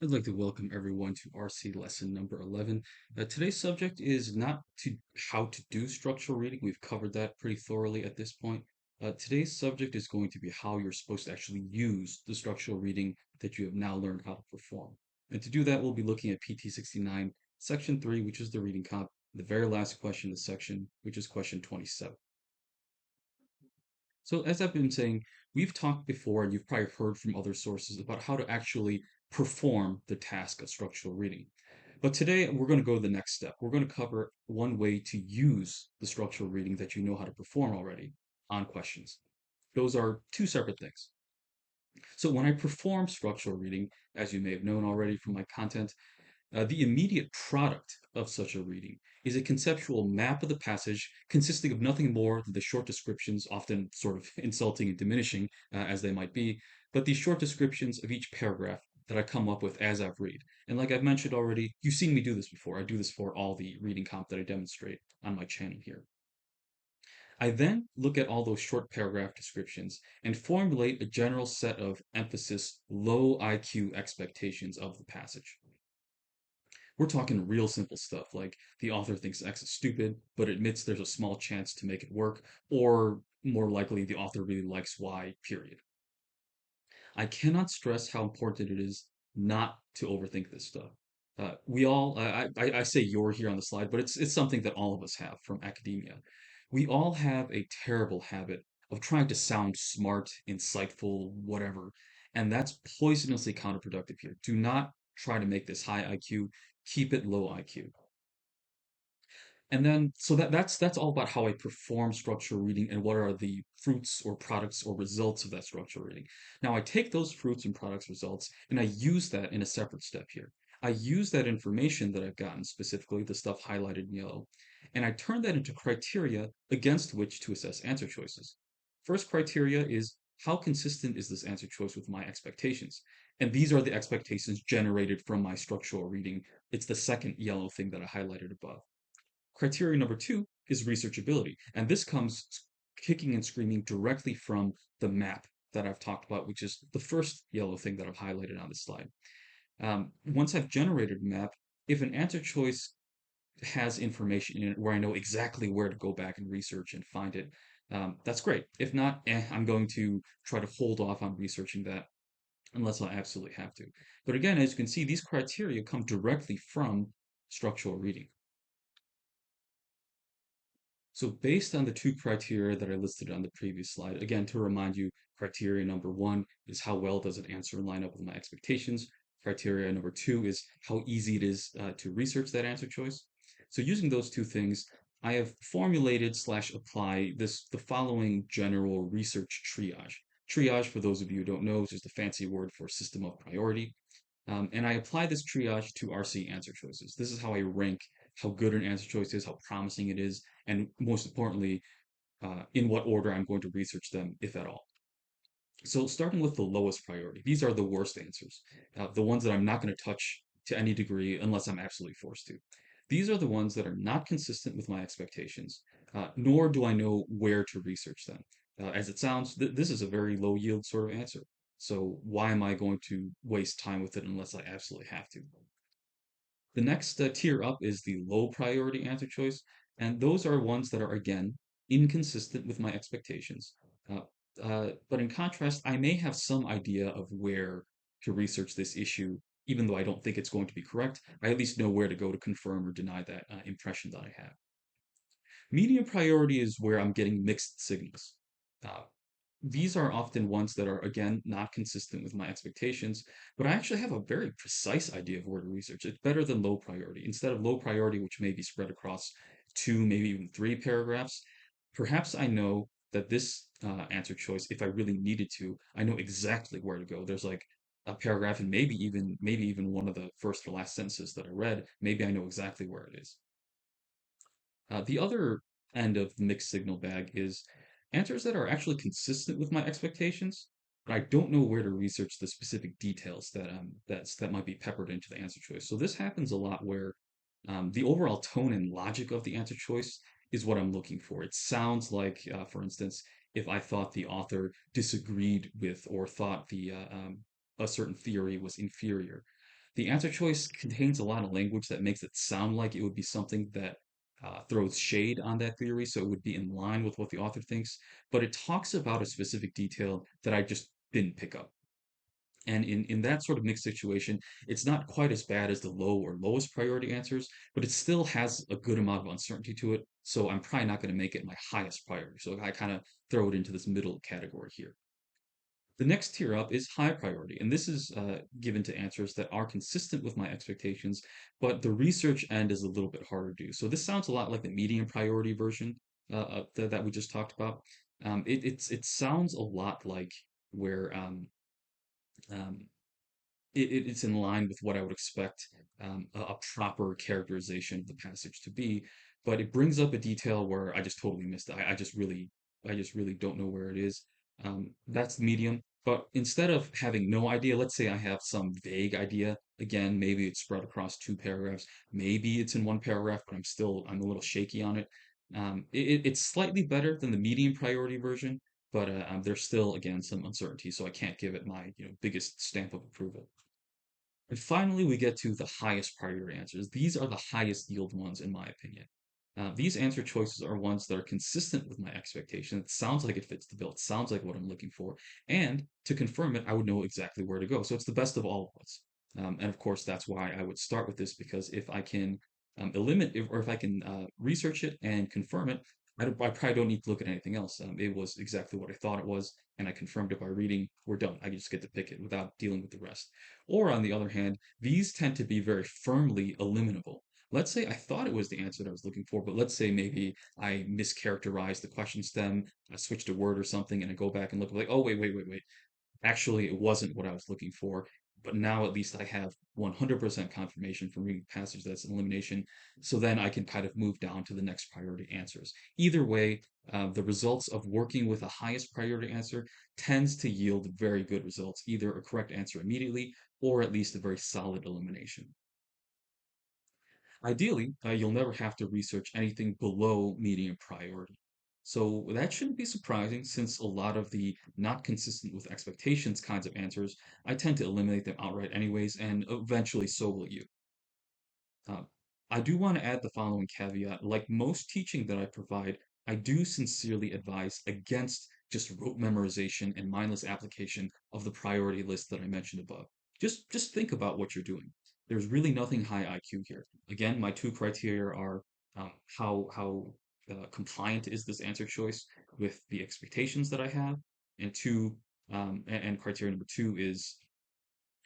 I'd like to welcome everyone to RC lesson number 11. Today's subject is not to how to do structural reading. We've covered that pretty thoroughly at this point. Today's subject is going to be how you're supposed to actually use the structural reading that you have now learned how to perform. And to do that, we'll be looking at PT 69, section 3, which is the reading comp, the very last question in the section, which is question 27. So, as I've been saying, we've talked before, and you've probably heard from other sources about how to actually perform the task of structural reading. But today, we're going to go the next step. We're going to cover one way to use the structural reading that you know how to perform already on questions. Those are two separate things. So, when I perform structural reading, as you may have known already from my content, the immediate product of such a reading is a conceptual map of the passage consisting of nothing more than the short descriptions, often sort of insulting and diminishing as they might be, but these short descriptions of each paragraph that I come up with as I've read. And like I've mentioned already, you've seen me do this before. I do this for all the reading comp that I demonstrate on my channel here. I then look at all those short paragraph descriptions and formulate a general set of emphasis, low IQ expectations of the passage. We're talking real simple stuff like the author thinks X is stupid, but admits there's a small chance to make it work, or more likely, the author really likes Y, period. I cannot stress how important it is not to overthink this stuff. We all, I say you're here on the slide, but it's something that all of us have from academia. We all have a terrible habit of trying to sound smart, insightful, whatever, and that's poisonously counterproductive here. Do not try to make this high IQ, keep it low IQ. And then, so that's all about how I perform structural reading and what are the fruits or products or results of that structural reading. Now, I take those fruits and products results and I use that in a separate step here. I use that information that I've gotten, specifically the stuff highlighted in yellow, and I turn that into criteria against which to assess answer choices. First criteria is how consistent is this answer choice with my expectations? And these are the expectations generated from my structural reading. It's the second yellow thing that I highlighted above. Criteria number two is researchability. And this comes kicking and screaming directly from the map that I've talked about, which is the first yellow thing that I've highlighted on this slide. Once I've generated a map, if an answer choice has information in it where I know exactly where to go back and research and find it, that's great. If not, I'm going to try to hold off on researching that unless I absolutely have to. But again, as you can see, these criteria come directly from structural reading. So based on the two criteria that I listed on the previous slide, again, to remind you, criteria number one is how well does an answer line up with my expectations. Criteria number two is how easy it is to research that answer choice. So using those two things, I have formulated slash apply the following general research triage. Triage, for those of you who don't know, is just a fancy word for system of priority. And I apply this triage to RC answer choices. This is how I rank how good an answer choice is, how promising it is, and most importantly, in what order I'm going to research them, if at all. So starting with the lowest priority, these are the worst answers, the ones that I'm not going to touch to any degree unless I'm absolutely forced to. These are the ones that are not consistent with my expectations, nor do I know where to research them. As it sounds, this is a very low yield sort of answer. So why am I going to waste time with it unless I absolutely have to? The next tier up is the low priority answer choice, and those are ones that are, again, inconsistent with my expectations. But in contrast, I may have some idea of where to research this issue, even though I don't think it's going to be correct. I at least know where to go to confirm or deny that impression that I have. Medium priority is where I'm getting mixed signals. Uh, these are often ones that are, again, not consistent with my expectations, but I actually have a very precise idea of where to research. It's better than low priority. Instead of low priority, which may be spread across two, maybe even three paragraphs, perhaps I know that this answer choice, if I really needed to, I know exactly where to go. There's like a paragraph and maybe even one of the first or last sentences that I read, maybe I know exactly where it is. The other end of the mixed signal bag is answers that are actually consistent with my expectations, but I don't know where to research the specific details that might be peppered into the answer choice. So this happens a lot where the overall tone and logic of the answer choice is what I'm looking for. It sounds like, for instance, if I thought the author disagreed with or thought a certain theory was inferior. The answer choice contains a lot of language that makes it sound like it would be something that throws shade on that theory, so it would be in line with what the author thinks, but it talks about a specific detail that I just didn't pick up. And in that sort of mixed situation, it's not quite as bad as the low or lowest priority answers, but it still has a good amount of uncertainty to it. So I'm probably not going to make it my highest priority. So I kind of throw it into this middle category here. The next tier up is high priority, and this is given to answers that are consistent with my expectations, but the research end is a little bit harder to do. So this sounds a lot like the medium priority version that we just talked about. It sounds a lot like where um, it's in line with what I would expect a proper characterization of the passage to be, but it brings up a detail where I just totally missed it. I just really don't know where it is. That's medium. But instead of having no idea, let's say I have some vague idea. Again, maybe it's spread across two paragraphs. Maybe it's in one paragraph, but I'm a little shaky on it. It's slightly better than the medium priority version, but there's still, again, some uncertainty, so I can't give it my biggest stamp of approval. And finally, we get to the highest priority answers. These are the highest yield ones, in my opinion. These answer choices are ones that are consistent with my expectation. It sounds like it fits the bill. It sounds like what I'm looking for. And to confirm it, I would know exactly where to go. So it's the best of all worlds. And of course, that's why I would start with this because if I can eliminate or if I can research it and confirm it, I probably don't need to look at anything else. It was exactly what I thought it was, and I confirmed it by reading. We're done. I just get to pick it without dealing with the rest. Or on the other hand, these tend to be very firmly eliminable. Let's say I thought it was the answer that I was looking for, but let's say maybe I mischaracterized the question stem, I switched a word or something, and I go back and look like, oh, wait. Actually, it wasn't what I was looking for. But now at least I have 100% confirmation from reading the passage that's an elimination. So then I can kind of move down to the next priority answers. Either way, the results of working with a highest priority answer tends to yield very good results, either a correct answer immediately or at least a very solid elimination. Ideally, you'll never have to research anything below medium priority. So that shouldn't be surprising since a lot of the not consistent with expectations kinds of answers, I tend to eliminate them outright anyways, and eventually so will you. Uh, I do want to add the following caveat. Like most teaching that I provide, I do sincerely advise against just rote memorization and mindless application of the priority list that I mentioned above. Just think about what you're doing. There's really nothing high IQ here. Again, my two criteria are how compliant is this answer choice with the expectations that I have, and and criteria number two is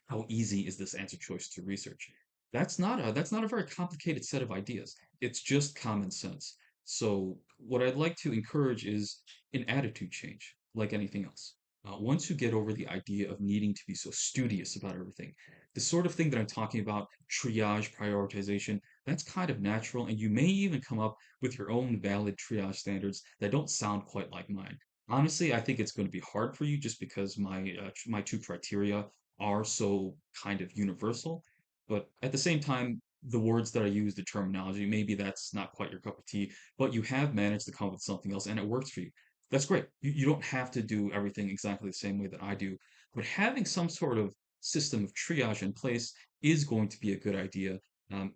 how easy is this answer choice to research? That's not a very complicated set of ideas. It's just common sense. So what I'd like to encourage is an attitude change, like anything else. Once you get over the idea of needing to be so studious about everything, the sort of thing that I'm talking about, triage, prioritization, that's kind of natural, and you may even come up with your own valid triage standards that don't sound quite like mine. Honestly, I think it's going to be hard for you just because my two criteria are so kind of universal. But at the same time, the words that I use, the terminology, maybe that's not quite your cup of tea, but you have managed to come up with something else and it works for you. That's great. You don't have to do everything exactly the same way that I do, but having some sort of system of triage in place is going to be a good idea.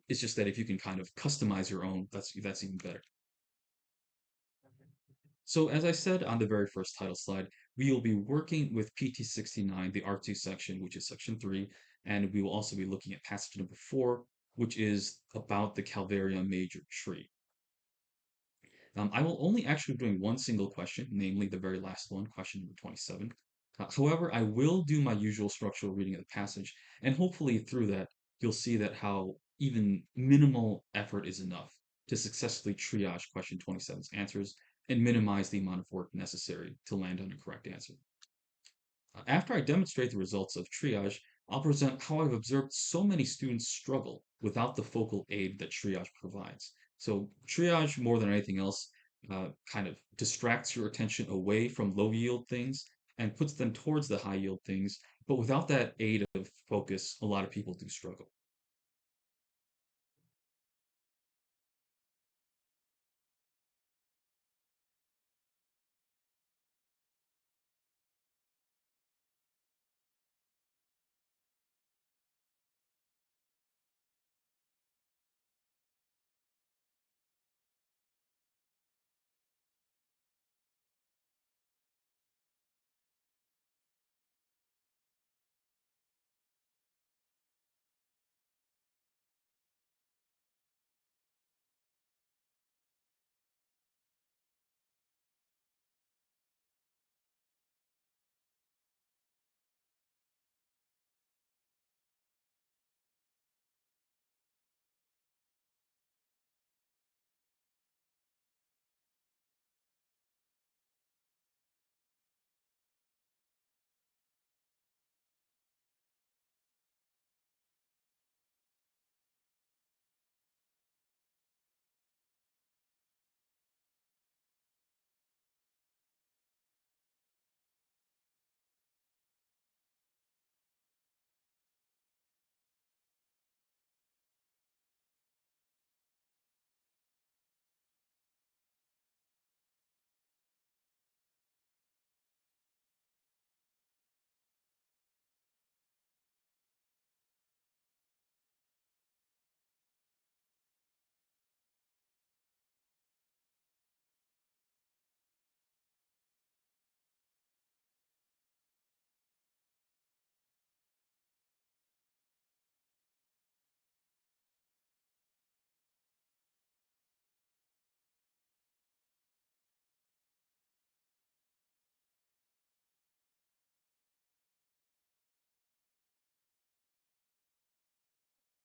It's just that if you can kind of customize your own, that's even better. So as I said on the very first title slide, we will be working with PT69, the R2 section, which is section 3, and we will also be looking at passage number 4, which is about the Calvaria major tree. I will only actually be doing one single question, namely the very last one, question number 27. However, I will do my usual structural reading of the passage, and hopefully through that, you'll see that how even minimal effort is enough to successfully triage question 27's answers and minimize the amount of work necessary to land on a correct answer. After I demonstrate the results of triage, I'll present how I've observed so many students struggle without the focal aid that triage provides. So, triage, more than anything else, kind of distracts your attention away from low yield things and puts them towards the high yield things. But without that aid of focus, a lot of people do struggle.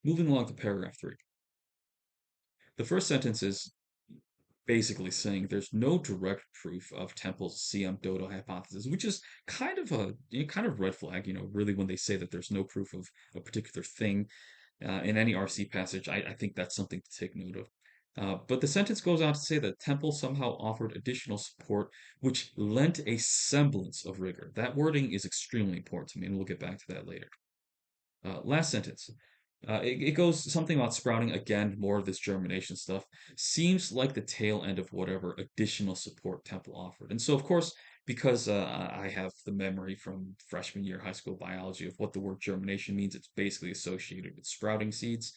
Moving along to paragraph three. The first sentence is basically saying there's no direct proof of Temple's CM Dodo hypothesis, which is kind of a kind of red flag, really when they say that there's no proof of a particular thing in any RC passage. I think that's something to take note of. But the sentence goes on to say that Temple somehow offered additional support, which lent a semblance of rigor. That wording is extremely important to me, and we'll get back to that later. Last sentence. It goes something about sprouting again, more of this germination stuff. Seems like the tail end of whatever additional support Temple offered. And so, of course, because I have the memory from freshman year high school biology of what the word germination means, it's basically associated with sprouting seeds.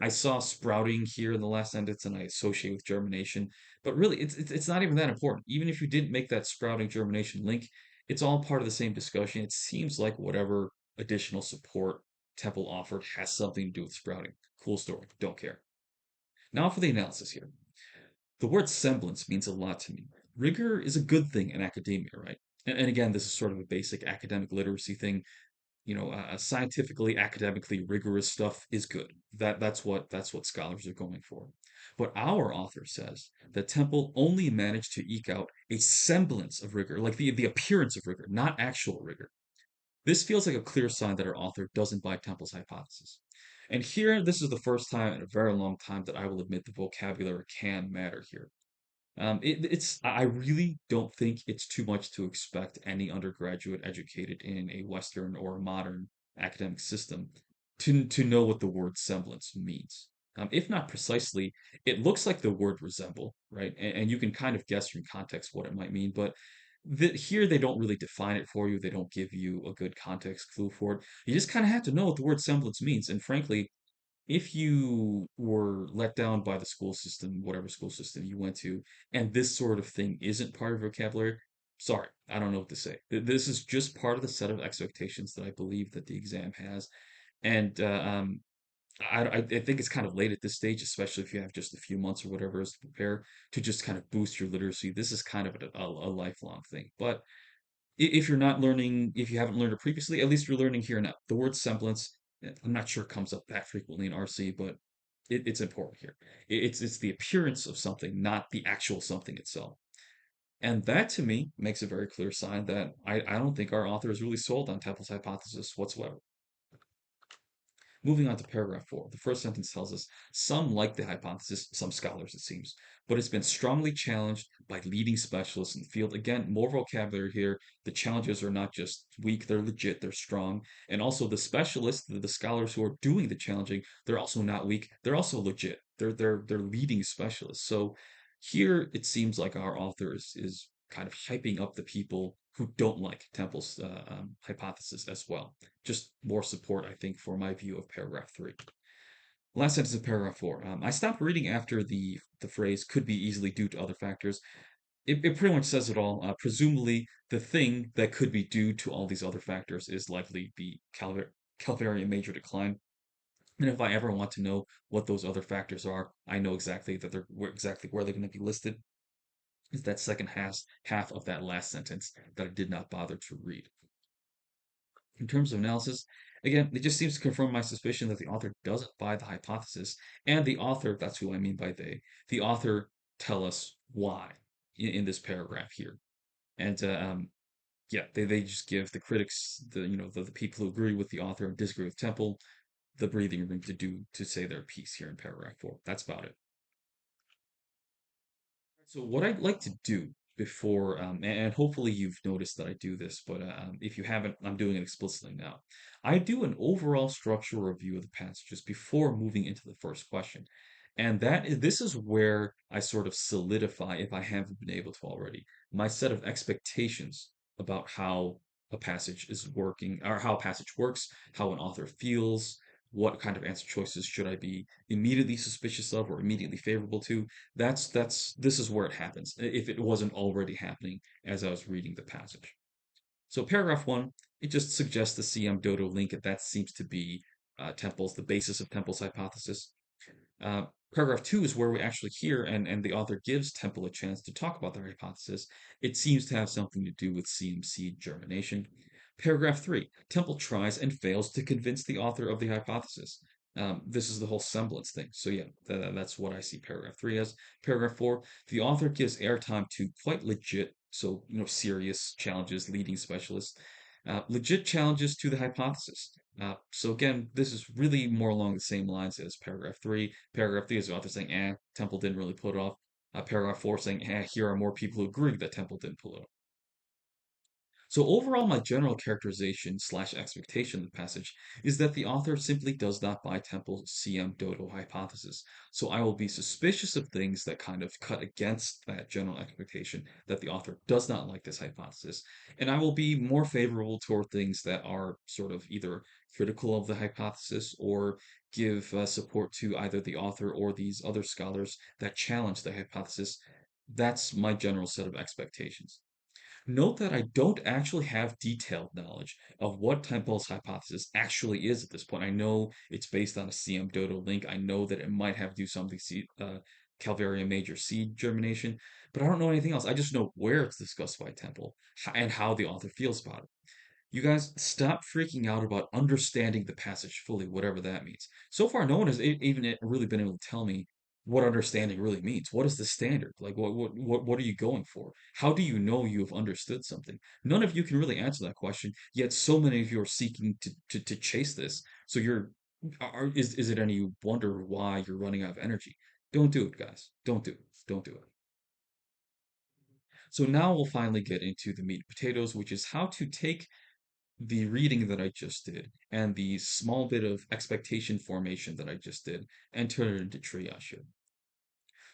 I saw sprouting here in the last sentence and I associate with germination, but really it's not even that important. Even if you didn't make that sprouting germination link, it's all part of the same discussion. It seems like whatever additional support Temple offered has something to do with sprouting. Cool story. Don't care. Now for the analysis here. The word semblance means a lot to me. Rigor is a good thing in academia, right? And again, this is sort of a basic academic literacy thing. Scientifically, academically rigorous stuff is good. That's what scholars are going for. But our author says that Temple only managed to eke out a semblance of rigor, like the appearance of rigor, not actual rigor. This feels like a clear sign that our author doesn't buy Temple's hypothesis. And here, this is the first time in a very long time that I will admit the vocabulary can matter here. I really don't think it's too much to expect any undergraduate educated in a Western or modern academic system to know what the word semblance means. If not precisely, it looks like the word resemble, right? And you can kind of guess from context what it might mean, but here they don't really define it for you. They don't give you a good context clue for it. You just kind of have to know what the word semblance means. And frankly, if you were let down by the school system, whatever school system you went to, and this sort of thing isn't part of your vocabulary, sorry, I don't know what to say. This is just part of the set of expectations that I believe that the exam has. And I think it's kind of late at this stage, especially if you have just a few months or whatever else to prepare to just kind of boost your literacy. This is kind of a lifelong thing. But if you're not learning, if you haven't learned it previously, at least you're learning here now. The word semblance, I'm not sure it comes up that frequently in RC, but it's important here. It's the appearance of something, not the actual something itself. And that to me makes a very clear sign that I don't think our author is really sold on Temple's hypothesis whatsoever. Moving on to paragraph four, the first sentence tells us some like the hypothesis, some scholars it seems, but it's been strongly challenged by leading specialists in the field. Again, more vocabulary here. The challenges are not just weak, they're legit, they're strong. And also the specialists, the scholars who are doing the challenging, they're also not weak, they're also legit. They're leading specialists. So here it seems like our author is kind of hyping up the people who don't like Temple's hypothesis as well. Just more support, I think, for my view of paragraph three. Last sentence of paragraph four. I stopped reading after the phrase could be easily due to other factors. It pretty much says it all. Presumably, the thing that could be due to all these other factors is likely the Calvarian major decline. And if I ever want to know what those other factors are, I know exactly that exactly where they're going to be listed. Is that second half of that last sentence that I did not bother to read. In terms of analysis, again, it just seems to confirm my suspicion that the author doesn't buy the hypothesis, and the author, that's who I mean by they, the author tell us why in this paragraph here. And yeah, they just give the critics, the people who agree with the author and disagree with Temple, the breathing room to say their piece here in paragraph four. That's about it. So what I'd like to do before, and hopefully you've noticed that I do this, but if you haven't, I'm doing it explicitly now. I do an overall structural review of the passages before moving into the first question. And this is where I sort of solidify, if I haven't been able to already, my set of expectations about how a passage is working, or how a passage works, how an author feels, what kind of answer choices should I be immediately suspicious of or immediately favorable to. This is where it happens, if it wasn't already happening as I was reading the passage. So paragraph one, it just suggests the CM Dodo link, and that seems to be the basis of Temple's hypothesis. Uh, Paragraph two is where we actually hear, and the author gives Temple a chance to talk about their hypothesis. It seems to have something to do with CMC germination. Paragraph three, Temple tries and fails to convince the author of the hypothesis. This is the whole semblance thing. So yeah, that's what I see paragraph 3 as. Paragraph 4, the author gives airtime to quite legit, so serious challenges, leading specialists, legit challenges to the hypothesis. So again, this is really more along the same lines as paragraph 3. Paragraph 3 is the author saying, Temple didn't really pull it off. Paragraph 4 saying, here are more people who agree that Temple didn't pull it off. So overall, my general characterization slash expectation of the passage is that the author simply does not buy Temple's CM Dodo hypothesis. So I will be suspicious of things that kind of cut against that general expectation that the author does not like this hypothesis. And I will be more favorable toward things that are sort of either critical of the hypothesis or give support to either the author or these other scholars that challenge the hypothesis. That's my general set of expectations. Note that I don't actually have detailed knowledge of what Temple's hypothesis actually is at this point. I know it's based on a CM Dodo link. I know that it might have to do something Calvaria major seed germination, but I don't know anything else. I just know where it's discussed by Temple and how the author feels about it. You guys stop freaking out about understanding the passage fully, whatever that means. So far, no one has even really been able to tell me what understanding really means. What is the standard? Like, what are you going for? How do you know you have understood something? None of you can really answer that question. Yet, so many of you are seeking to chase this. So is it any wonder why you're running out of energy? Don't do it, guys. Don't do it. Don't do it. So now we'll finally get into the meat and potatoes, which is how to take the reading that I just did and the small bit of expectation formation that I just did and turn it into triage here.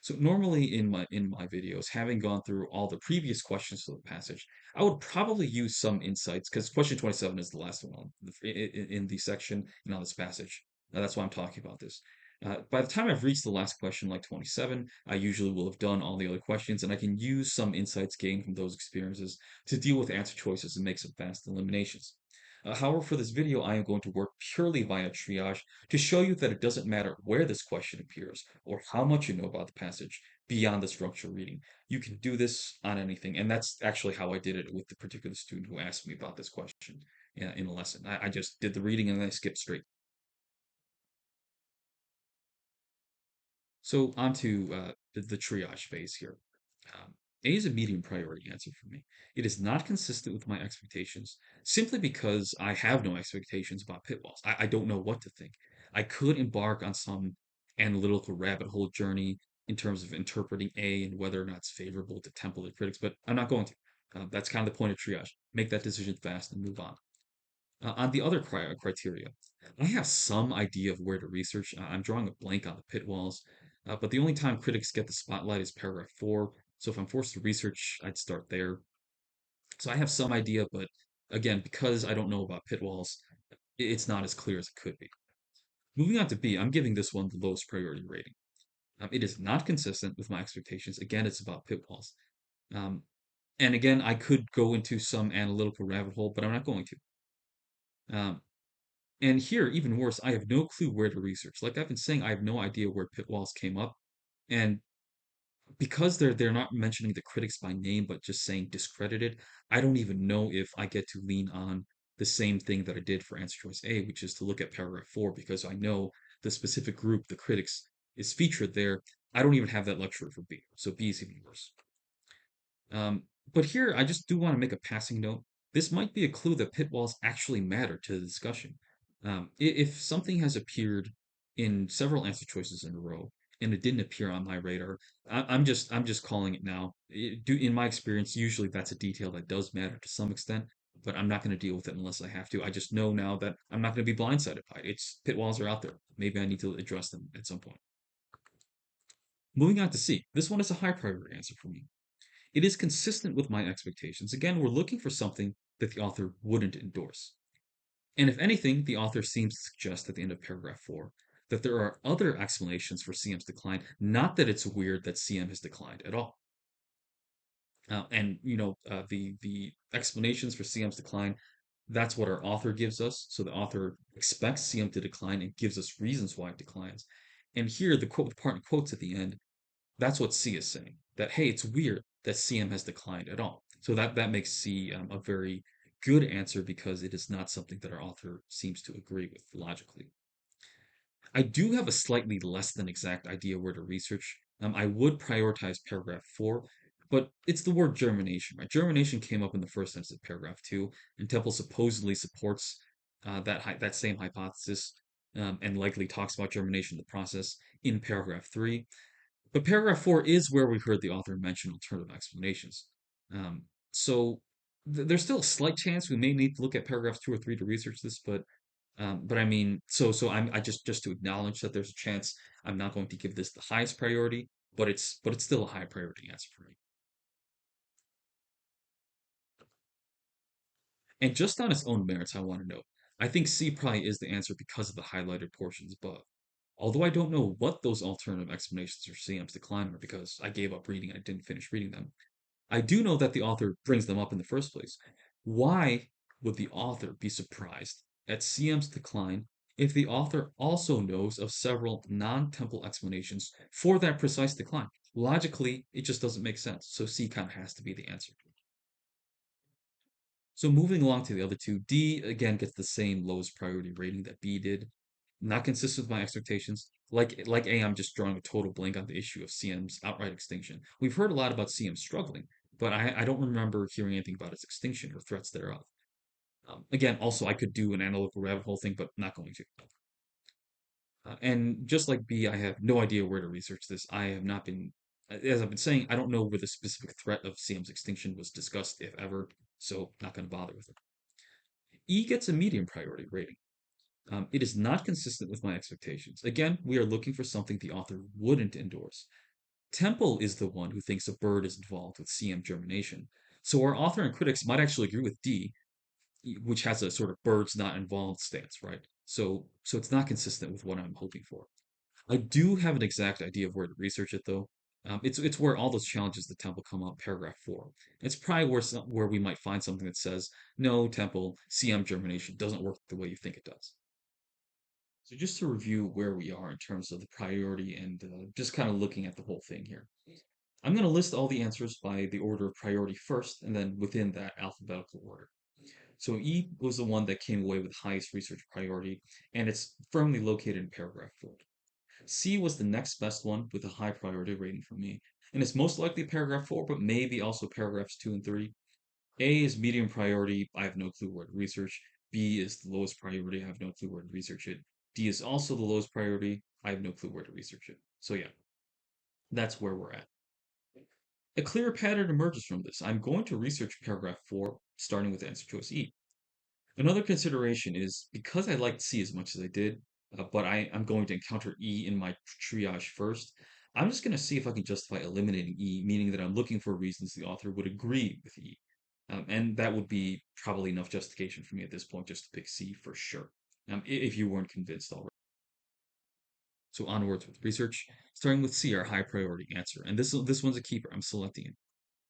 So normally in my videos, having gone through all the previous questions to the passage, I would probably use some insights because question 27 is the last one in the section on this passage. That's why I'm talking about this. By the time I've reached the last question, like 27, I usually will have done all the other questions, and I can use some insights gained from those experiences to deal with answer choices and make some fast eliminations. However, for this video, I am going to work purely via triage to show you that it doesn't matter where this question appears or how much you know about the passage beyond the structural reading. You can do this on anything, and that's actually how I did it with the particular student who asked me about this question in a lesson. I just did the reading and then I skipped straight. So on to the triage phase here. Um, A is a medium priority answer for me. It is not consistent with my expectations simply because I have no expectations about pit walls. I don't know what to think. I could embark on some analytical rabbit hole journey in terms of interpreting A and whether or not it's favorable to template critics, but I'm not going to. That's kind of the point of triage. Make that decision fast and move on. On the other criteria, I have some idea of where to research. I'm drawing a blank on the pit walls, but the only time critics get the spotlight is paragraph 4. So if I'm forced to research, I'd start there. So I have some idea, but again, because I don't know about pit walls, it's not as clear as it could be. Moving on to B, I'm giving this one the lowest priority rating. It is not consistent with my expectations. Again, it's about pit walls. Um, and again, I could go into some analytical rabbit hole, but I'm not going to. Um, And here, even worse, I have no clue where to research. Like I've been saying, I have no idea where pit walls came up. And because they're not mentioning the critics by name, but just saying discredited, I don't even know if I get to lean on the same thing that I did for answer choice A, which is to look at paragraph 4, because I know the specific group, the critics, is featured there. I don't even have that luxury for B. So B is even worse. Um, but here, I just do want to make a passing note. This might be a clue that pit walls actually matter to the discussion. If something has appeared in several answer choices in a row and it didn't appear on my radar, I'm just calling it now. In my experience, usually that's a detail that does matter to some extent, but I'm not going to deal with it unless I have to. I just know now that I'm not going to be blindsided by it. It's pit walls are out there. Maybe I need to address them at some point. Moving on to C. This one is a high priority answer for me. It is consistent with my expectations. Again, we're looking for something that the author wouldn't endorse. And if anything, the author seems to suggest at the end of paragraph 4 that there are other explanations for CM's decline, not that it's weird that CM has declined at all. The explanations for CM's decline, that's what our author gives us. So the author expects CM to decline and gives us reasons why it declines. And here, the part in quotes at the end, that's what C is saying. That hey, it's weird that CM has declined at all. So that makes C a very good answer because it is not something that our author seems to agree with logically. I do have a slightly less than exact idea where to research. I would prioritize paragraph 4, but it's the word germination, right? Germination came up in the first sentence of paragraph 2, and Temple supposedly supports that same hypothesis, and likely talks about germination, the process, in paragraph 3. But paragraph 4 is where we heard the author mention alternative explanations. Um, so there's still a slight chance we may need to look at paragraphs 2 or 3 to research this, but I mean, I just to acknowledge that there's a chance I'm not going to give this the highest priority, but it's still a high priority answer for me. And just on its own merits, I want to note, I think C probably is the answer because of the highlighted portions above. Although I don't know what those alternative explanations for CM's decline are because I gave up reading, I didn't finish reading them. I do know that the author brings them up in the first place. Why would the author be surprised at CM's decline if the author also knows of several non temple explanations for that precise decline? Logically, it just doesn't make sense. So C kind of has to be the answer. So moving along to the other two, D again gets the same lowest priority rating that B did. Not consistent with my expectations. Like A, I'm just drawing a total blank on the issue of CM's outright extinction. We've heard a lot about CM struggling, but I don't remember hearing anything about its extinction or threats thereof. Again, also I could do an analytical rabbit hole thing, but not going to. And just like B, I have no idea where to research this. I have not been, as I've been saying, I don't know where the specific threat of CM's extinction was discussed, if ever, so not going to bother with it. E gets a medium priority rating. It is not consistent with my expectations. Again, we are looking for something the author wouldn't endorse. Temple is the one who thinks a bird is involved with CM germination. So our author and critics might actually agree with D, which has a sort of birds not involved stance, right? So it's not consistent with what I'm hoping for. I do have an exact idea of where to research it though. It's where all those challenges to Temple come up, paragraph 4. It's probably where we might find something that says, no, Temple, CM germination doesn't work the way you think it does. So just to review where we are in terms of the priority and just kind of looking at the whole thing here. I'm going to list all the answers by the order of priority first, and then within that alphabetical order. So E was the one that came away with highest research priority, and it's firmly located in paragraph 4. C was the next best one with a high priority rating for me, and it's most likely paragraph 4, but maybe also paragraphs 2 and 3. A is medium priority. I have no clue where to research. B is the lowest priority. I have no clue where to research it. D is also the lowest priority. I have no clue where to research it. So yeah, that's where we're at. A clear pattern emerges from this. I'm going to research paragraph 4, starting with answer choice E. Another consideration is because I liked C as much as I did, but I'm going to encounter E in my triage first. I'm just going to see if I can justify eliminating E, meaning that I'm looking for reasons the author would agree with E. And that would be probably enough justification for me at this point just to pick C for sure, if you weren't convinced already. So onwards with research, starting with C, our high priority answer. And this one's a keeper. I'm selecting it.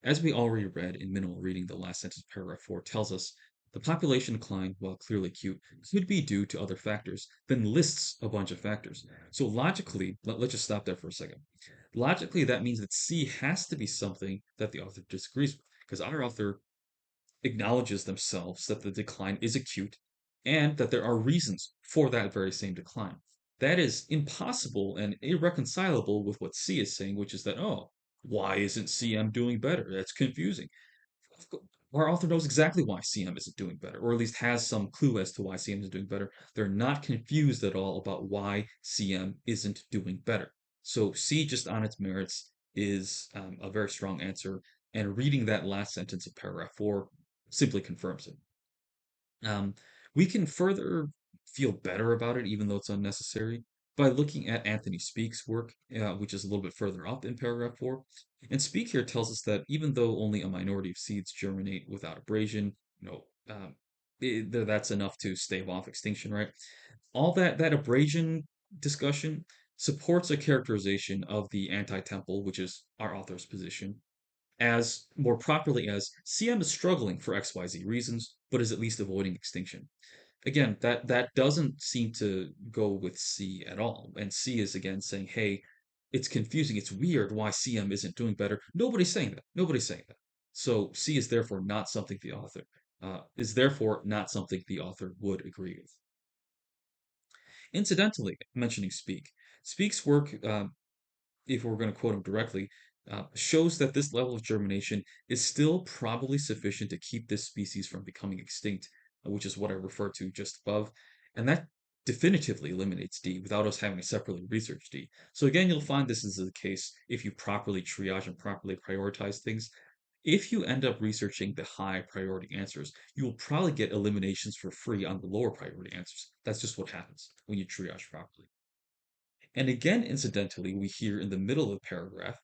As we already read in minimal reading, the last sentence of paragraph 4 tells us the population decline, while clearly acute, could be due to other factors, then lists a bunch of factors. So logically, let's just stop there for a second. Logically, that means that C has to be something that the author disagrees with, because our author acknowledges themselves that the decline is acute and that there are reasons for that very same decline. That is impossible and irreconcilable with what C is saying, which is that, oh, why isn't CM doing better? That's confusing. Our author knows exactly why CM isn't doing better, or at least has some clue as to why CM is doing better. They're not confused at all about why CM isn't doing better. So C, just on its merits, is a very strong answer. And reading that last sentence of paragraph 4 simply confirms it. Um, we can further feel better about it, even though it's unnecessary, by looking at Anthony Speake's work, which is a little bit further up in paragraph 4. And Speake here tells us that even though only a minority of seeds germinate without abrasion, that's enough to stave off extinction, right? All that abrasion discussion supports a characterization of the anti-temple, which is our author's position, as more properly as CM is struggling for XYZ reasons, but is at least avoiding extinction. Again, that doesn't seem to go with C at all. And C is again saying, hey, it's confusing, it's weird why CM isn't doing better. Nobody's saying that. Nobody's saying that. So C is therefore not something the author would agree with. Incidentally, mentioning Speak's work, if we're going to quote him directly, shows that this level of germination is still probably sufficient to keep this species from becoming extinct, which is what I referred to just above. And that definitively eliminates D without us having to separately research D. So again, you'll find this is the case if you properly triage and properly prioritize things. If you end up researching the high priority answers, you will probably get eliminations for free on the lower priority answers. That's just what happens when you triage properly. And again, incidentally, we hear in the middle of the paragraph,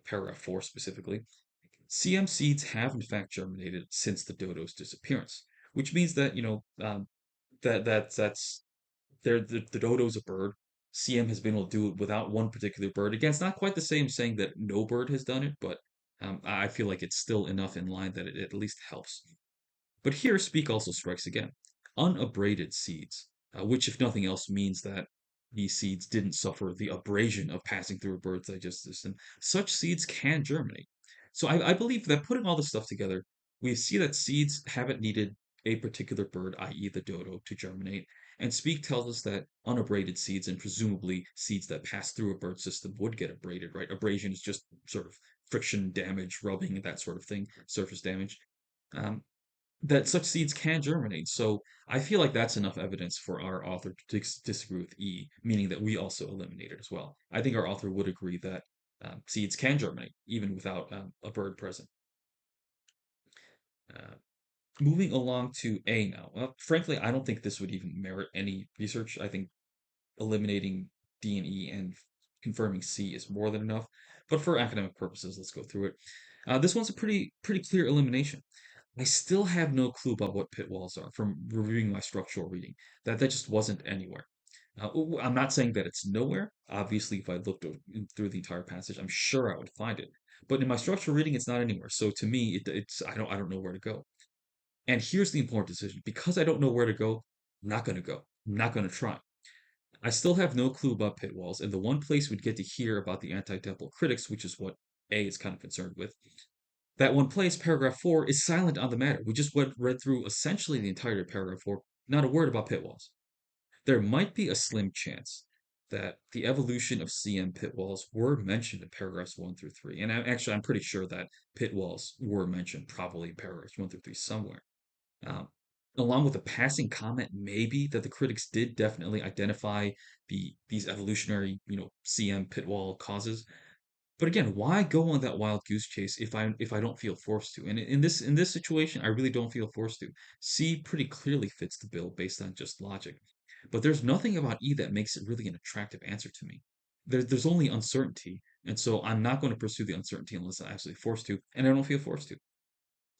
paragraph 4 specifically, CM seeds have in fact germinated since the dodo's disappearance, which means that, that's the dodo's a bird. CM has been able to do it without one particular bird. Again, it's not quite the same saying that no bird has done it, but I feel like it's still enough in line that it at least helps. But here, speak also strikes again. Unabraded seeds, which, if nothing else, means that these seeds didn't suffer the abrasion of passing through a bird's digestive system. Such seeds can germinate. So I believe that putting all this stuff together, we see that seeds haven't needed a particular bird, i.e., the dodo, to germinate. And Speak tells us that unabraded seeds and presumably seeds that pass through a bird system would get abraded, right? Abrasion is just sort of friction damage, rubbing, that sort of thing, surface damage. Um, that such seeds can germinate. So I feel like that's enough evidence for our author to disagree with E, meaning that we also eliminate it as well. I think our author would agree that seeds can germinate even without a bird present. Uh, Moving along to A now. Well, frankly, I don't think this would even merit any research. I think eliminating D and E and confirming C is more than enough. But for academic purposes, let's go through it. This one's a pretty clear elimination. I still have no clue about what pit walls are from reviewing my structural reading. That just wasn't anywhere. I'm not saying that it's nowhere. Obviously, if I looked through the entire passage, I'm sure I would find it. But in my structural reading, it's not anywhere. So to me, it's I don't know where to go. And here's the important decision: because I don't know where to go, I'm not going to go. I'm not going to try. I still have no clue about pit walls, and the one place we'd get to hear about the anti-temple critics, which is what A is kind of concerned with, that one place, paragraph 4, is silent on the matter. We just read through essentially the entirety of paragraph 4, not a word about pit walls. There might be a slim chance that the evolution of CM pit walls were mentioned in paragraphs 1 through 3. And I'm pretty sure that pit walls were mentioned probably in paragraphs 1 through 3 somewhere. Um, Along with a passing comment, maybe that the critics did definitely identify these evolutionary, CM pit wall causes. But again, why go on that wild goose chase if I don't feel forced to? And in this situation, I really don't feel forced to. C pretty clearly fits the bill based on just logic. But there's nothing about E that makes it really an attractive answer to me. There's only uncertainty, and so I'm not going to pursue the uncertainty unless I'm absolutely forced to, and I don't feel forced to.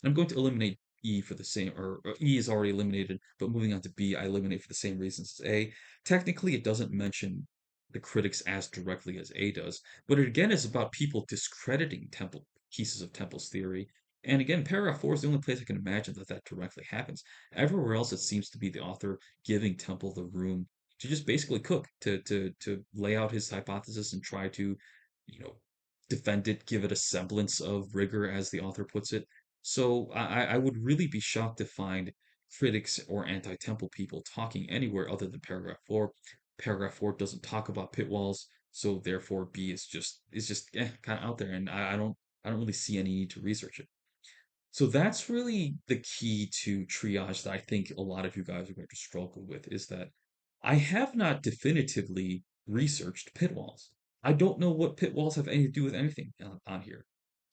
I'm going to eliminate E for the same, or E is already eliminated, but moving on to B, I eliminate for the same reasons as A. Technically, it doesn't mention the critics as directly as A does, but it again is about people discrediting Temple pieces of Temple's theory. And again, paragraph 4 is the only place I can imagine that directly happens. Everywhere else, it seems to be the author giving Temple the room to just basically cook, to lay out his hypothesis and try to, you know, defend it, give it a semblance of rigor, as the author puts it. So I would really be shocked to find critics or anti-temple people talking anywhere other than paragraph 4. Paragraph 4 doesn't talk about pit walls, so therefore B is just kind of out there, and I don't really see any need to research it. So that's really the key to triage that I think a lot of you guys are going to struggle with, is that I have not definitively researched pit walls. I don't know what pit walls have anything to do with anything on here.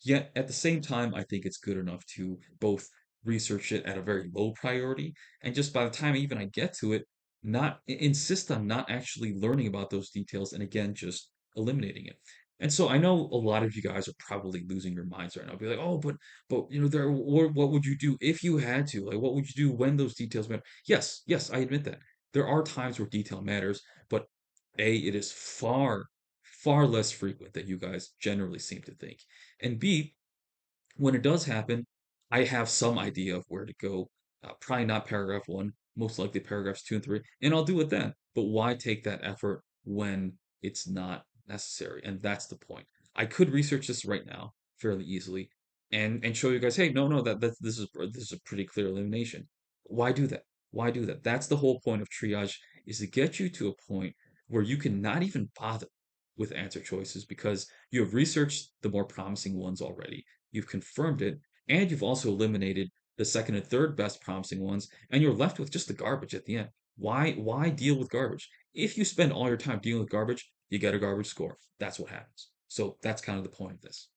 Yet at the same time, I think it's good enough to both research it at a very low priority, and just by the time even I get to it, not insist on not actually learning about those details, and again just eliminating it. And so I know a lot of you guys are probably losing your minds right now. Be like, oh, but there. Or what would you do if you had to? Like, what would you do when those details matter? Yes, yes, I admit that there are times where detail matters, but A, it is far, far less frequent than you guys generally seem to think. And B, when it does happen, I have some idea of where to go. Probably not paragraph 1, most likely paragraphs 2 and 3, and I'll do it then. But why take that effort when it's not necessary? And that's the point. I could research this right now fairly easily and show you guys, hey, no, no, this is a pretty clear elimination. Why do that? Why do that? That's the whole point of triage. is to get you to a point where you can not even bother with answer choices because you have researched the more promising ones already. You've confirmed it, and you've also eliminated the second and third best promising ones, and you're left with just the garbage at the end. Why deal with garbage? If you spend all your time dealing with garbage, you get a garbage score. That's what happens. So that's kind of the point of this.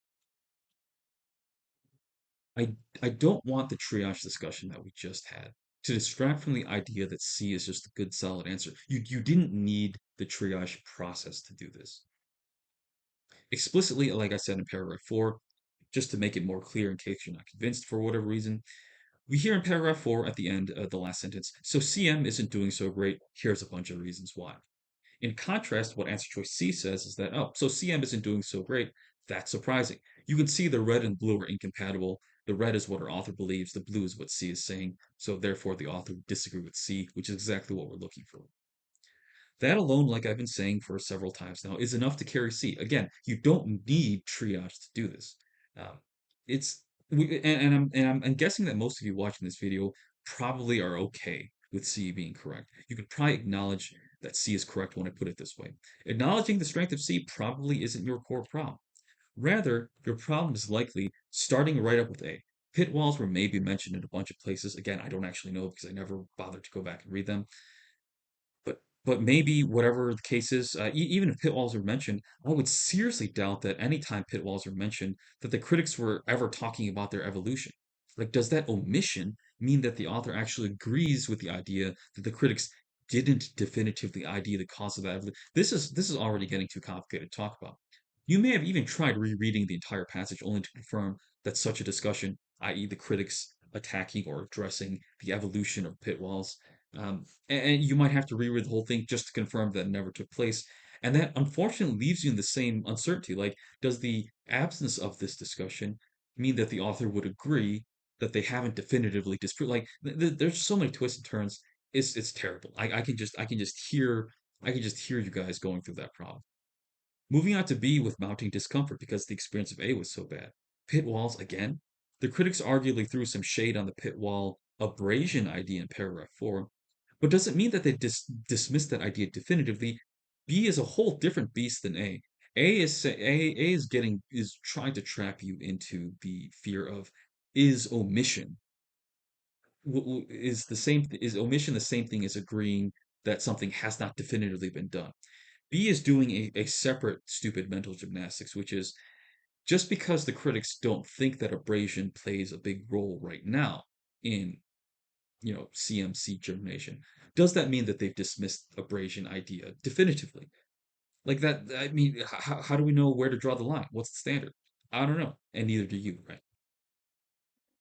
I I don't want the triage discussion that we just had to distract from the idea that C is just a good solid answer. You didn't need the triage process to do this. Explicitly, like I said in paragraph 4, just to make it more clear in case you're not convinced for whatever reason, we hear in paragraph 4 at the end of the last sentence, so CM isn't doing so great. Here's a bunch of reasons why. In contrast, what answer choice C says is that, oh, so CM isn't doing so great. That's surprising. You can see the red and blue are incompatible. The red is what our author believes, the blue is what C is saying. So therefore, the author would disagree with C, which is exactly what we're looking for. That alone, like I've been saying for several times now, is enough to carry C. Again, you don't need triage to do this. Um, it's I'm guessing that most of you watching this video probably are okay with C being correct. You could probably acknowledge that C is correct when I put it this way. Acknowledging the strength of C probably isn't your core problem. Rather, your problem is likely starting right up with A. Pit walls were maybe mentioned in a bunch of places. Again, I don't actually know because I never bothered to go back and read them. But maybe whatever the case is, even if pit walls are mentioned, I would seriously doubt that anytime pit walls are mentioned, that the critics were ever talking about their evolution. Like, does that omission mean that the author actually agrees with the idea that the critics didn't definitively ID the cause of that evolution? This is already getting too complicated to talk about. You may have even tried rereading the entire passage only to confirm that such a discussion, i.e., the critics attacking or addressing the evolution of pit walls, and you might have to reread the whole thing just to confirm that it never took place. And that unfortunately leaves you in the same uncertainty. Like, does the absence of this discussion mean that the author would agree that they haven't definitively disproved? Like, there's so many twists and turns. It's terrible. I can just hear you guys going through that problem. Moving on to B with mounting discomfort because the experience of A was so bad. Pit walls again. The critics arguably threw some shade on the pit wall abrasion idea in paragraph 4, but doesn't mean that they dismissed that idea definitively. B is a whole different beast than A. A is trying to trap you into the fear of is omission is the same is omission the same thing as agreeing that something has not definitively been done. B is doing a separate stupid mental gymnastics, which is just because the critics don't think that abrasion plays a big role right now in CMC germination, does that mean that they've dismissed abrasion idea definitively? Like that, I mean, how do we know where to draw the line? What's the standard? I don't know, and neither do you, right?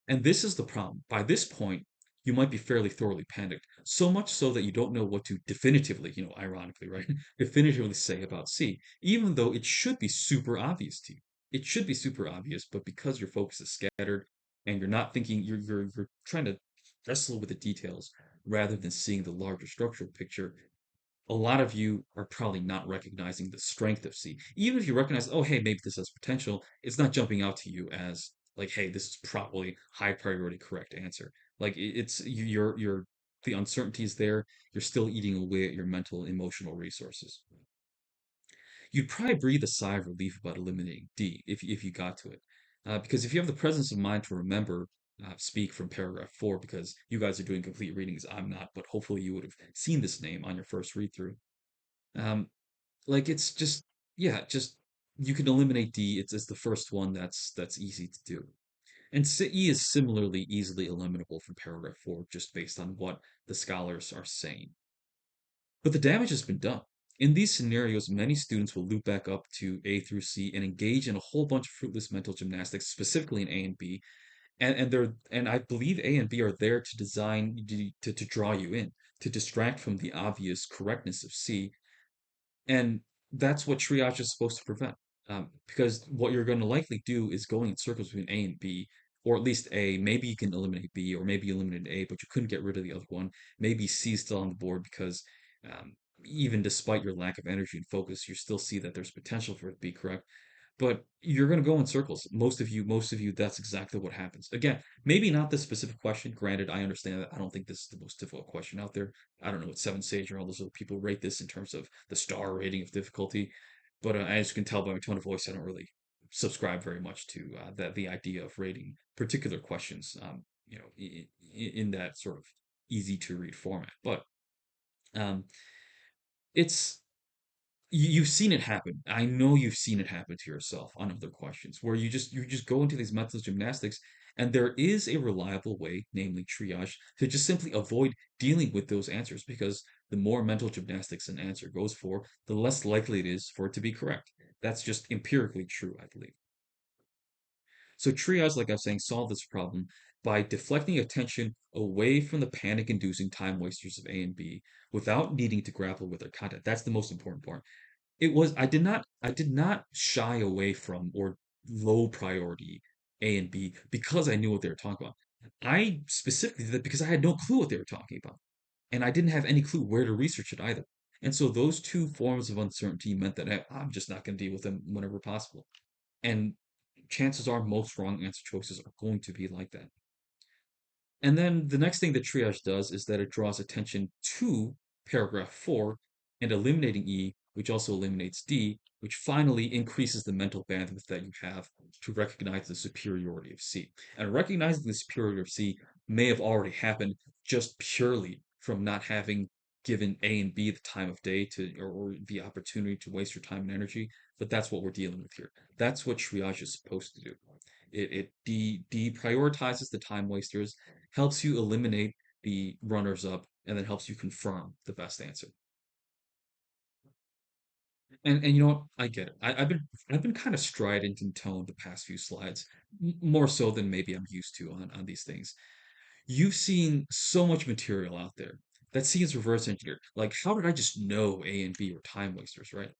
And this is the problem. By this point, you might be fairly thoroughly panicked, so much so that you don't know what to definitively, ironically, right? Definitively say about C, even though it should be super obvious to you. It should be super obvious, but because your focus is scattered and you're not thinking, you're trying to wrestle with the details rather than seeing the larger structural picture, a lot of you are probably not recognizing the strength of C. Even if you recognize, oh, hey, maybe this has potential, it's not jumping out to you as like, hey, this is probably high priority correct answer. Like it's you're the uncertainty is there. You're still eating away at your mental emotional resources. You'd probably breathe a sigh of relief about eliminating D if you got to it, because if you have the presence of mind to remember. Speak from paragraph 4 because you guys are doing complete readings. I'm not, but hopefully you would have seen this name on your first read through. Um, like it's just yeah, just you can eliminate D. It's the first one that's easy to do. And E is similarly easily eliminable from paragraph 4 just based on what the scholars are saying. But the damage has been done. In these scenarios, many students will loop back up to A through C and engage in a whole bunch of fruitless mental gymnastics, specifically in A and B. And I believe A and B are there to design to draw you in, to distract from the obvious correctness of C, and that's what triage is supposed to prevent. Because what you're going to likely do is going in circles between A and B, or at least A. Maybe you can eliminate B, or maybe you eliminate A, but you couldn't get rid of the other one. Maybe C is still on the board because even despite your lack of energy and focus, you still see that there's potential for it to be correct. but you're going to go in circles. Most of you, that's exactly what happens. Again, maybe not this specific question. Granted, I understand that. I don't think this is the most difficult question out there. I don't know what Seven Sage or all those other people rate this in terms of the star rating of difficulty. But as you can tell by my tone of voice, I don't really subscribe very much to that the idea of rating particular questions, in that sort of easy to read format. But um, it's you've seen it happen. I know you've seen it happen to yourself on other questions where you just go into these mental gymnastics, and there is a reliable way, namely triage, to just simply avoid dealing with those answers, because the more mental gymnastics an answer goes for, the less likely it is for it to be correct. That's just empirically true, I believe. So triage, like I was saying, solve this problem by deflecting attention away from the panic-inducing time wasters of A and B without needing to grapple with their content. That's the most important part. I did not shy away from or low priority A and B because I knew what they were talking about. I specifically did that because I had no clue what they were talking about. And I didn't have any clue where to research it either. And so those two forms of uncertainty meant that I'm just not going to deal with them whenever possible. And chances are most wrong answer choices are going to be like that. And then the next thing that triage does is that it draws attention to paragraph 4 and eliminating E, which also eliminates D, which finally increases the mental bandwidth that you have to recognize the superiority of C. And recognizing the superiority of C may have already happened just purely from not having given A and B the time of day to or the opportunity to waste your time and energy. But that's what we're dealing with here. That's what triage is supposed to do. It deprioritizes the time wasters, helps you eliminate the runners up, and then helps you confirm the best answer. And you know what? I get it. I've been kind of strident in tone the past few slides, more so than maybe I'm used to on these things. You've seen so much material out there that seems reverse engineered. Like, how did I just know A and B were time wasters, right?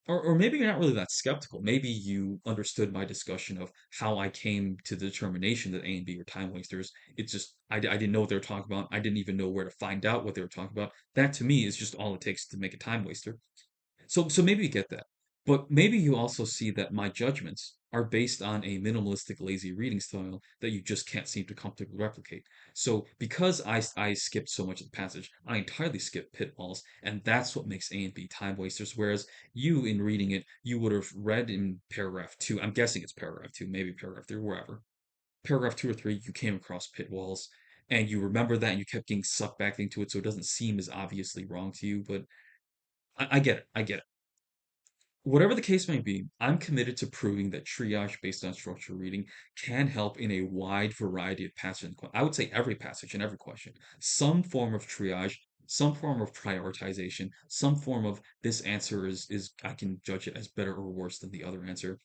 Or maybe you're not really that skeptical. Maybe you understood my discussion of how I came to the determination that A and B were time wasters. It's just I didn't know what they were talking about. I didn't even know where to find out what they were talking about. That to me is just all it takes to make a time waster. So maybe you get that. But maybe you also see that my judgments are based on a minimalistic, lazy reading style that you just can't seem to comfortably replicate. So because I skipped so much of the passage, I entirely skipped pit walls, and that's what makes A and B time wasters. Whereas you, in reading it, you would have read in paragraph two. I'm guessing it's paragraph two, maybe paragraph three, wherever. Paragraph two or three, you came across pit walls, and you remember that, and you kept getting sucked back into it, so it doesn't seem as obviously wrong to you. But I get it. I get it. Whatever the case may be, I'm committed to proving that triage based on structural reading can help in a wide variety of passages. I would say every passage and every question. Some form of triage, some form of prioritization, some form of this answer is I can judge it as better or worse than the other answer.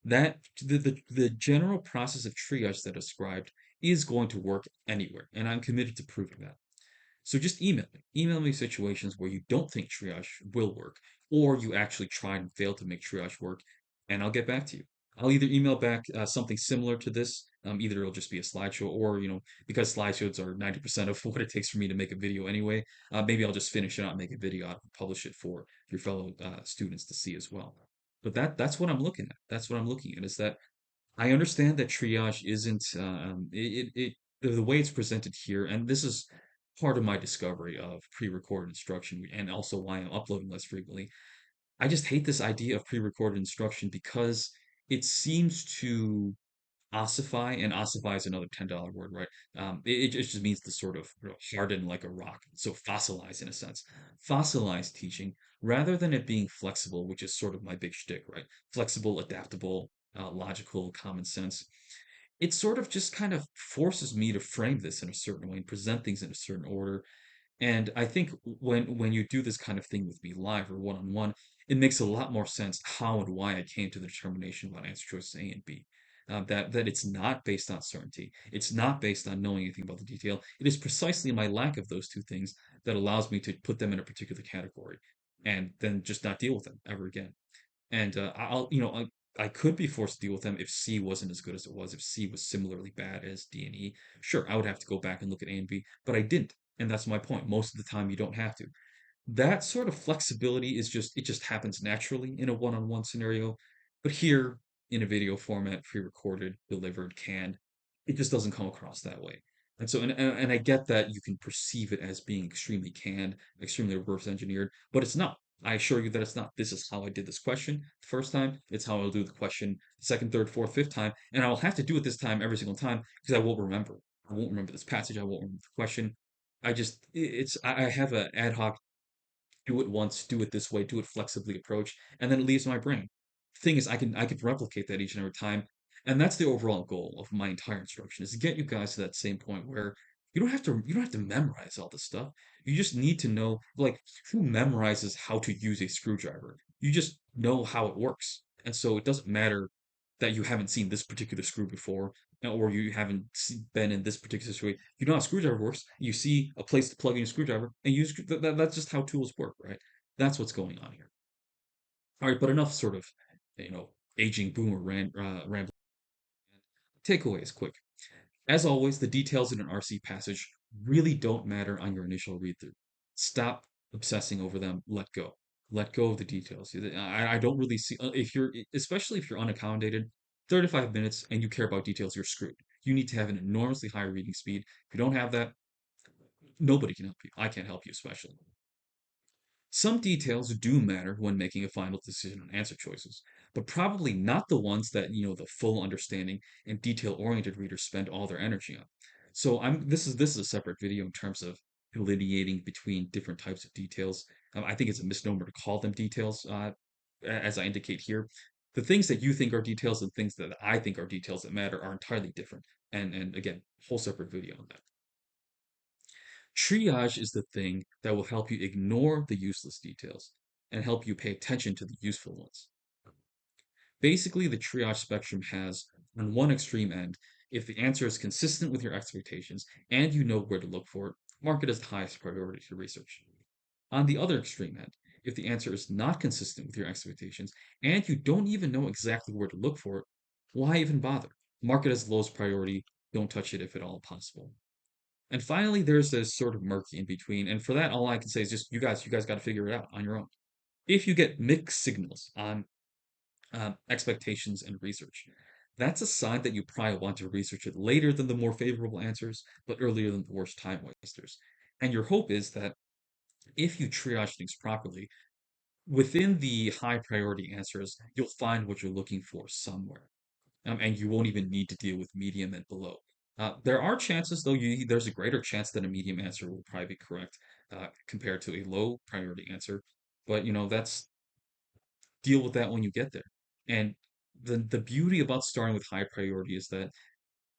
That the general process of triage that I described is going to work anywhere, and I'm committed to proving that. So just email me. Email me situations where you don't think triage will work, or you actually tried and failed to make triage work, and I'll get back to you. I'll either email back something similar to this, either it'll just be a slideshow, or because slideshows are 90% of what it takes for me to make a video anyway. Maybe I'll just finish it out, and make a video out, and publish it for your fellow students to see as well. But that's what I'm looking at. That's what I'm looking at. Is that I understand that triage isn't the way it's presented here, and this is part of my discovery of pre-recorded instruction and also why I'm uploading less frequently. I just hate this idea of pre-recorded instruction because it seems to ossify, and ossify is another $10 word, right? It just means to sort of harden like a rock, so fossilize in a sense. Fossilized teaching, rather than it being flexible, which is sort of my big shtick, right? Flexible, adaptable, logical, common sense. It sort of just kind of forces me to frame this in a certain way and present things in a certain order, and I think when you do this kind of thing with me live or one on one, it makes a lot more sense how and why I came to the determination about answer choices A and B. That it's not based on certainty. It's not based on knowing anything about the detail. It is precisely my lack of those two things that allows me to put them in a particular category, and then just not deal with them ever again. And I could be forced to deal with them if C wasn't as good as it was. If C was similarly bad as D and E, sure, I would have to go back and look at A and B, but I didn't. And that's my point. Most of the time, you don't have to. That sort of flexibility is just, it just happens naturally in a one-on-one scenario. But here in a video format, pre-recorded, delivered, canned, it just doesn't come across that way. And so, and I get that you can perceive it as being extremely canned, extremely reverse engineered, but it's not. I assure you that it's not. This is how I did this question the first time. It's how I'll do the question the second, third, fourth, fifth time, and I will have to do it this time every single time because I won't remember. I won't remember this passage. I won't remember the question. I have an ad hoc do it once, do it this way, do it flexibly approach, and then it leaves my brain. Thing is, I can replicate that each and every time, and that's the overall goal of my entire instruction is to get you guys to that same point where you don't have to memorize all this stuff. You just need to know like who memorizes how to use a screwdriver. You just know how it works, and so it doesn't matter that you haven't seen this particular screw before or you haven't been in this particular situation. You know how a screwdriver works. You see a place to plug in a screwdriver, and that's just how tools work, right? That's what's going on here. All right, but enough sort of, you know, aging boomer rambling. Takeaways, quick. As always, the details in an RC passage really don't matter on your initial read through. Stop obsessing over them. Let go. Let go of the details. I don't really see if you're especially if you're unaccommodated. 35 minutes and you care about details, you're screwed. You need to have an enormously high reading speed. If you don't have that, nobody can help you. I can't help you, especially. Some details do matter when making a final decision on answer choices, but probably not the ones that, the full understanding and detail-oriented readers spend all their energy on. So this is a separate video in terms of delineating between different types of details. I think it's a misnomer to call them details, as I indicate here. The things that you think are details and things that I think are details that matter are entirely different. And again, whole separate video on that. Triage is the thing that will help you ignore the useless details and help you pay attention to the useful ones. Basically, the triage spectrum has, on one extreme end, if the answer is consistent with your expectations and you know where to look for it, mark it as the highest priority to research. On the other extreme end, if the answer is not consistent with your expectations and you don't even know exactly where to look for it, why even bother? Mark it as lowest priority, don't touch it if at all possible. And finally, there's this sort of murky in between. And for that, all I can say is just you guys got to figure it out on your own. If you get mixed signals on expectations and research, that's a sign that you probably want to research it later than the more favorable answers, but earlier than the worst time wasters. And your hope is that if you triage things properly, within the high priority answers, you'll find what you're looking for somewhere and you won't even need to deal with medium and below. There are chances, though, there's a greater chance that a medium answer will probably be correct compared to a low priority answer. But that's deal with that when you get there. And the beauty about starting with high priority is that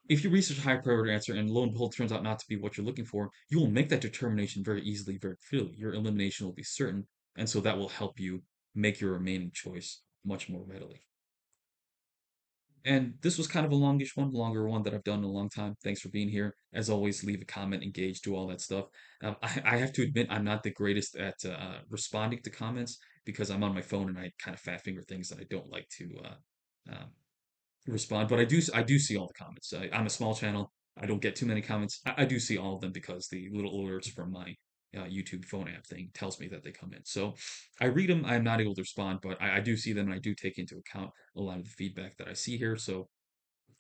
if you research a high priority answer and lo and behold turns out not to be what you're looking for, you will make that determination very easily, very clearly. Your elimination will be certain, and so that will help you make your remaining choice much more readily. And this was kind of a longish one, longer one that I've done in a long time. Thanks for being here. As always, leave a comment, engage, do all that stuff. I have to admit, I'm not the greatest at responding to comments because I'm on my phone and I kind of fat finger things that I don't like to respond. But I do see all the comments. I'm a small channel. I don't get too many comments. I do see all of them because the little alerts from my YouTube phone app thing tells me that they come in. So I read them. I'm not able to respond, but I do see them and I do take into account a lot of the feedback that I see here. So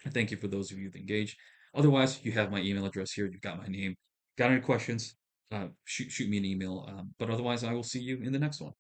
thank you for those of you that engage. Otherwise, you have my email address here. You've got my name. Got any questions? Shoot me an email. But otherwise, I will see you in the next one.